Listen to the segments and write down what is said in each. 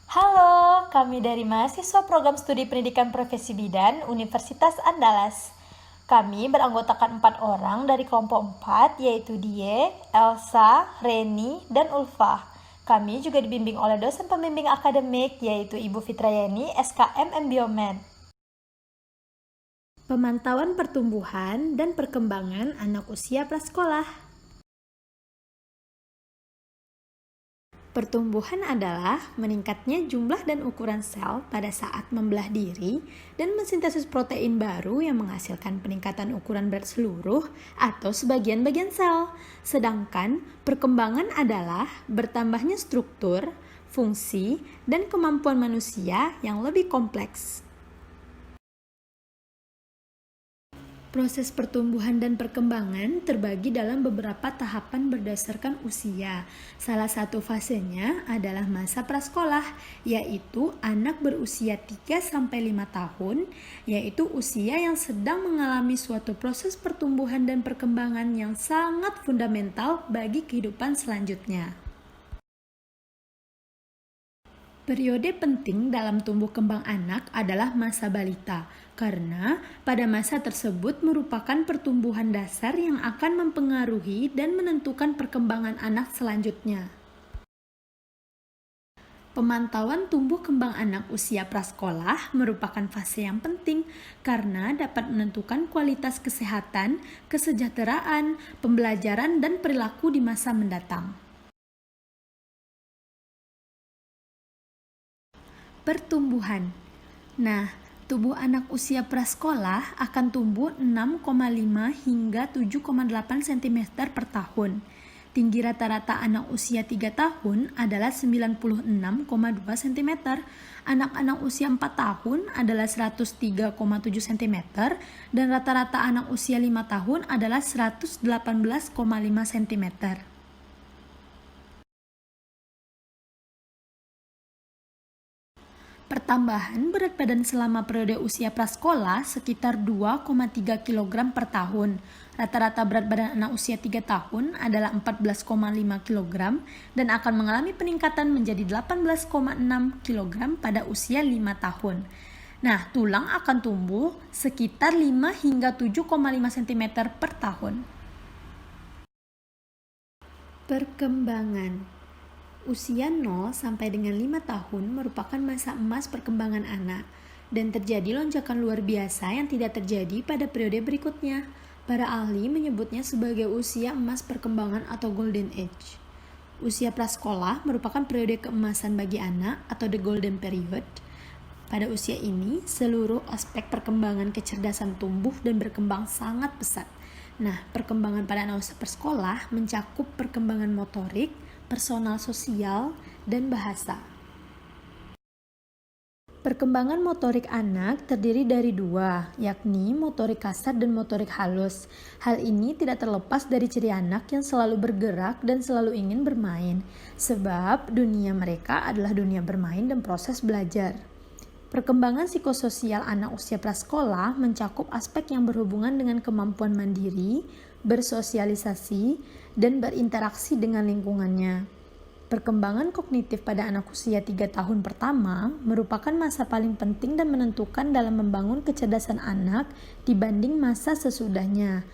Halo, kami dari mahasiswa program studi pendidikan profesi bidan Universitas Andalas. Kami beranggotakan 4 orang dari kelompok 4, yaitu Die, Elsa, Reni, dan Ulfa. Kami juga dibimbing oleh dosen pembimbing akademik, yaitu Ibu Fitrayani, SKM M Biomed. Pemantauan pertumbuhan dan perkembangan anak usia prasekolah. Pertumbuhan adalah meningkatnya jumlah dan ukuran sel pada saat membelah diri dan mensintesis protein baru yang menghasilkan peningkatan ukuran berat seluruh atau sebagian bagian sel. Sedangkan perkembangan adalah bertambahnya struktur, fungsi, dan kemampuan manusia yang lebih kompleks. Proses pertumbuhan dan perkembangan terbagi dalam beberapa tahapan berdasarkan usia. Salah satu fasenya adalah masa prasekolah, yaitu anak berusia 3-5 tahun, yaitu usia yang sedang mengalami suatu proses pertumbuhan dan perkembangan yang sangat fundamental bagi kehidupan selanjutnya. Periode penting dalam tumbuh kembang anak adalah masa balita, karena pada masa tersebut merupakan pertumbuhan dasar yang akan mempengaruhi dan menentukan perkembangan anak selanjutnya. Pemantauan tumbuh kembang anak usia prasekolah merupakan fase yang penting karena dapat menentukan kualitas kesehatan, kesejahteraan, pembelajaran, dan perilaku di masa mendatang. Pertumbuhan. Nah, tubuh anak usia prasekolah akan tumbuh 6,5 hingga 7,8 cm per tahun. Tinggi rata-rata anak usia 3 tahun adalah 96,2 cm. Anak-anak usia 4 tahun adalah 103,7 cm dan rata-rata anak usia 5 tahun adalah 118,5 cm. Pertambahan berat badan selama periode usia prasekolah sekitar 2,3 kg per tahun. Rata-rata berat badan anak usia 3 tahun adalah 14,5 kg dan akan mengalami peningkatan menjadi 18,6 kg pada usia 5 tahun. Nah, tulang akan tumbuh sekitar 5 hingga 7,5 cm per tahun. Perkembangan. Usia 0 sampai dengan 5 tahun merupakan masa emas perkembangan anak dan terjadi lonjakan luar biasa yang tidak terjadi pada periode berikutnya. Para ahli menyebutnya sebagai usia emas perkembangan atau golden age. Usia prasekolah merupakan periode keemasan bagi anak atau the golden period. Pada usia ini, seluruh aspek perkembangan kecerdasan tumbuh dan berkembang sangat pesat. Nah, perkembangan pada anak usia prasekolah mencakup perkembangan motorik, personal sosial, dan bahasa. Perkembangan motorik anak terdiri dari 2, yakni motorik kasar dan motorik halus. Hal ini tidak terlepas dari ciri anak yang selalu bergerak dan selalu ingin bermain, sebab dunia mereka adalah dunia bermain dan proses belajar. Perkembangan psikososial anak usia prasekolah mencakup aspek yang berhubungan dengan kemampuan mandiri, bersosialisasi, dan berinteraksi dengan lingkungannya. Perkembangan kognitif pada anak usia 3 tahun pertama merupakan masa paling penting dan menentukan dalam membangun kecerdasan anak dibanding masa sesudahnya.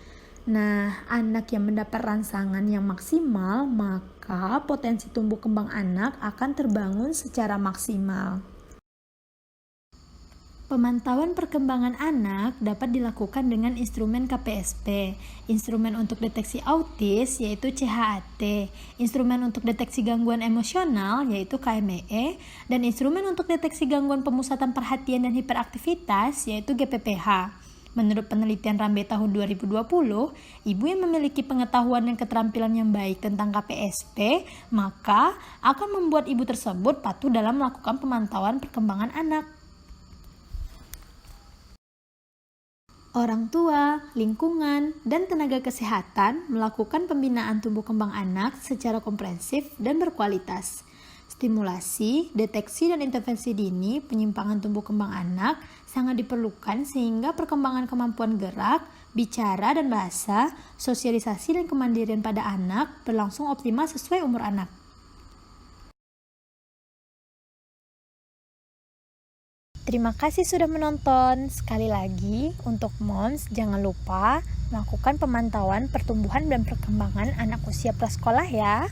Nah, anak yang mendapat rangsangan yang maksimal, maka potensi tumbuh kembang anak akan terbangun secara maksimal. Pemantauan perkembangan anak dapat dilakukan dengan instrumen KPSP, instrumen untuk deteksi autis yaitu CHAT, instrumen untuk deteksi gangguan emosional yaitu KMEE, dan instrumen untuk deteksi gangguan pemusatan perhatian dan hiperaktivitas yaitu GPPH. Menurut penelitian Rambe tahun 2020, ibu yang memiliki pengetahuan dan keterampilan yang baik tentang KPSP, maka akan membuat ibu tersebut patuh dalam melakukan pemantauan perkembangan anak. Orang tua, lingkungan, dan tenaga kesehatan melakukan pembinaan tumbuh kembang anak secara komprehensif dan berkualitas. Stimulasi, deteksi, dan intervensi dini penyimpangan tumbuh kembang anak sangat diperlukan sehingga perkembangan kemampuan gerak, bicara, dan bahasa, sosialisasi, dan kemandirian pada anak berlangsung optimal sesuai umur anak. Terima kasih sudah menonton. Sekali lagi, untuk moms jangan lupa melakukan pemantauan pertumbuhan dan perkembangan anak usia prasekolah ya.